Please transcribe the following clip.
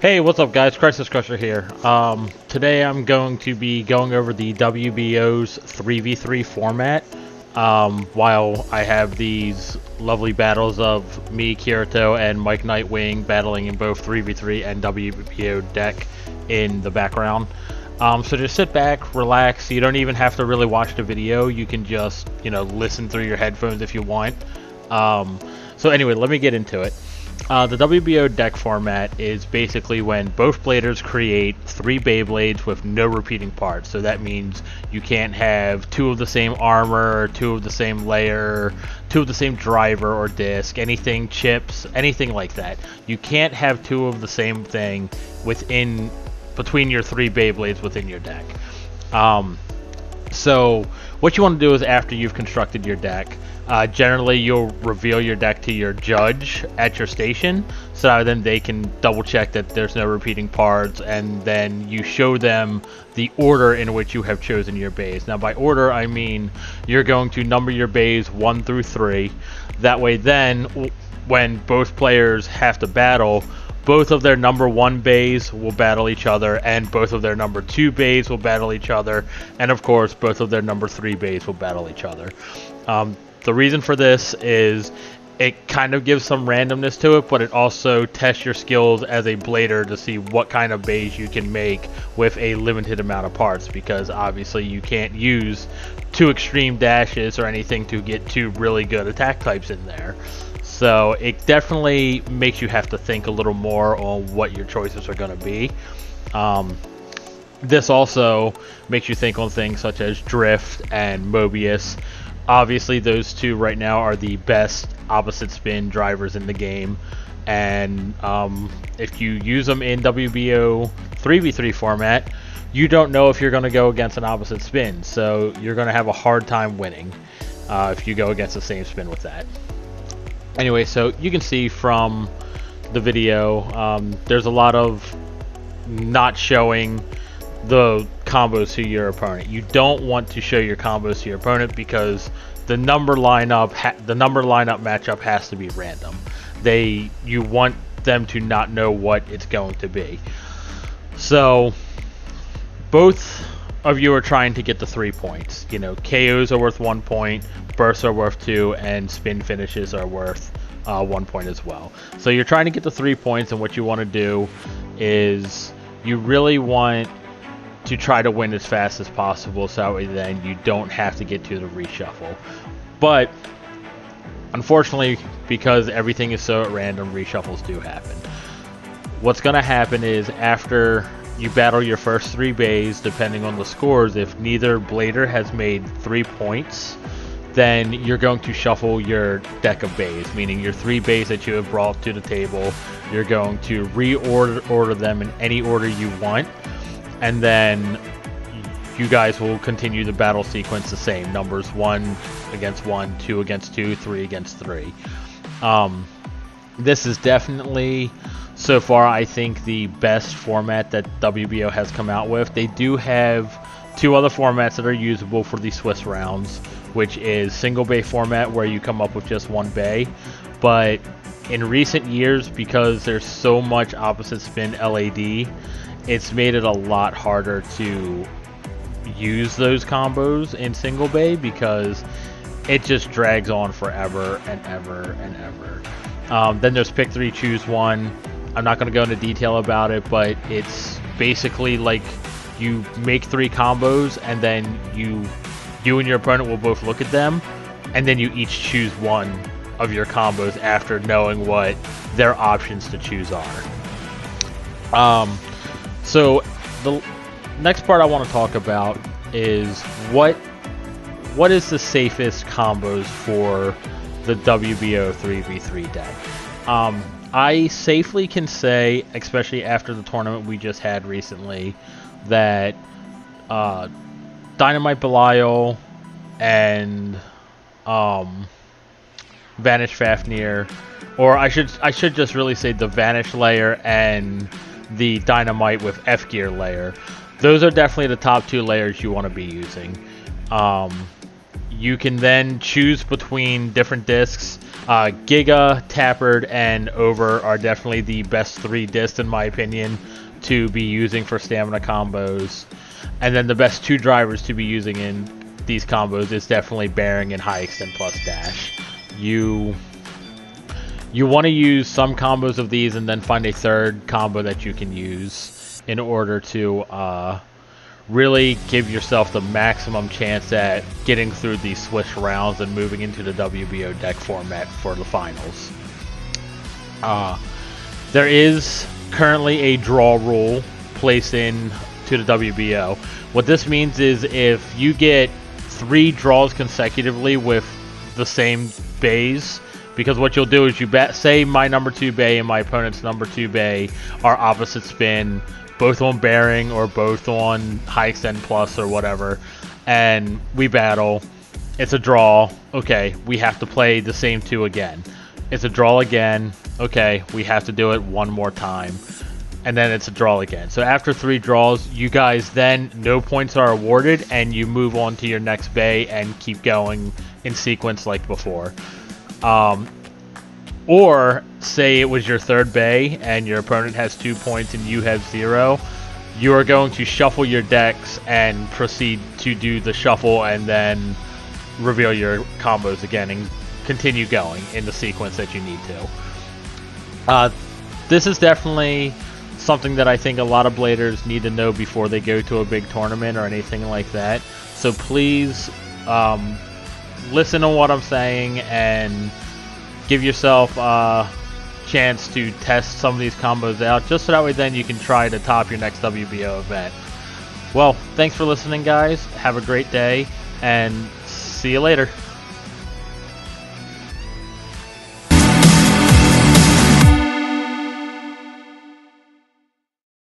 Hey, what's up guys? Crisis Crusher here. Today I'm going to be going over the WBO's 3v3 format, while I have these lovely battles of me, Kirito, and Mike.Nightwing battling in both 3v3 and WBO deck in the background. So just sit back, relax. You don't even have to really watch the video. You can just, listen through your headphones if you want. So anyway, let me get into it. The WBO deck format is basically when both players create 3 Beyblades with no repeating parts. So that means you can't have 2 of the same armor, 2 of the same layer, 2 of the same driver or disc, anything chips, anything like that. You can't have 2 of the same thing between your 3 Beyblades within your deck. So what you want to do is, after you've constructed your deck, generally you'll reveal your deck to your judge at your station, so then they can double check that there's no repeating parts, and then you show them the order in which you have chosen your bays. Now by order I mean you're going to number your bays 1 through 3. That way then when both players have to battle, both of their number 1 bays will battle each other, and both of their number 2 bays will battle each other, and of course both of their number 3 bays will battle each other. The reason for this is it kind of gives some randomness to it, but it also tests your skills as a blader to see what kind of bays you can make with a limited amount of parts, because obviously you can't use 2 extreme dashes or anything to get 2 really good attack types in there. So it definitely makes you have to think a little more on what your choices are going to be. This also makes you think on things such as Drift and Mobius. Obviously those 2 right now are the best opposite spin drivers in the game, and if you use them in WBO 3v3 format, you don't know if you're going to go against an opposite spin, so you're going to have a hard time winning if you go against the same spin with that. Anyway, so you can see from the video, there's a lot of not showing the combos to your opponent. You don't want to show your combos to your opponent because the number lineup matchup has to be random. You want them to not know what it's going to be. So both of you are trying to get the 3 points. KOs are worth 1 point, bursts are worth 2, and spin finishes are worth 1 point as well. So you're trying to get the 3 points, and what you want to do is you really want to try to win as fast as possible, so then you don't have to get to the reshuffle. But unfortunately, because everything is so at random, reshuffles do happen. What's going to happen is, after you battle your first 3 bays, depending on the scores, if neither blader has made 3 points, then you're going to shuffle your deck of bays, meaning your 3 bays that you have brought to the table. You're going to reorder them in any order you want, and then you guys will continue the battle sequence the same. Numbers 1 against 1, 2 against 2, 3 against 3. This is definitely, so far, I think the best format that WBO has come out with. They do have 2 other formats that are usable for the Swiss rounds, which is single bay format, where you come up with just 1 bay. But in recent years, because there's so much opposite spin LAD, it's made it a lot harder to use those combos in single bay, because it just drags on forever and ever and ever. Then there's pick 3, choose 1. I'm not going to go into detail about it, but it's basically like you make 3 combos, and then you and your opponent will both look at them, and then you each choose 1 of your combos after knowing what their options to choose are. So the next part I want to talk about is what is the safest combos for the WBO 3v3 deck. I safely can say, especially after the tournament we just had recently, that Dynamite Belial and Vanish Fafnir, or I should just really say the Vanish layer and the Dynamite with F-Gear layer. Those are definitely the top 2 layers you want to be using. You can then choose between different discs. Giga, Tappert, and Over are definitely the best 3 discs in my opinion to be using for stamina combos. And then the best 2 drivers to be using in these combos is definitely Bearing and High Extend plus Dash. You want to use some combos of these and then find a third combo that you can use in order to really give yourself the maximum chance at getting through these Swish rounds and moving into the WBO deck format for the finals. There is currently a draw rule placed in to the WBO. What this means is if you get 3 draws consecutively with the same bays, because what you'll do is you say my number 2 bay and my opponent's number 2 bay are opposite spin, both on Bearing or both on High Extend Plus or whatever, and we battle. It's a draw. Okay, we have to play the same 2 again. It's a draw again. Okay, we have to do it one more time. And then it's a draw again. So after 3 draws, you guys then, no points are awarded, and you move on to your next bay and keep going in sequence like before. Or say it was your 3rd bay and your opponent has 2 points and you have 0. You are going to shuffle your decks and proceed to do the shuffle and then reveal your combos again and continue going in the sequence that you need to. This is definitely something that I think a lot of bladers need to know before they go to a big tournament or anything like that. So please listen to what I'm saying and give yourself a chance to test some of these combos out, just so that way then you can try to top your next WBO event. Well, thanks for listening, guys. Have a great day, and see you later.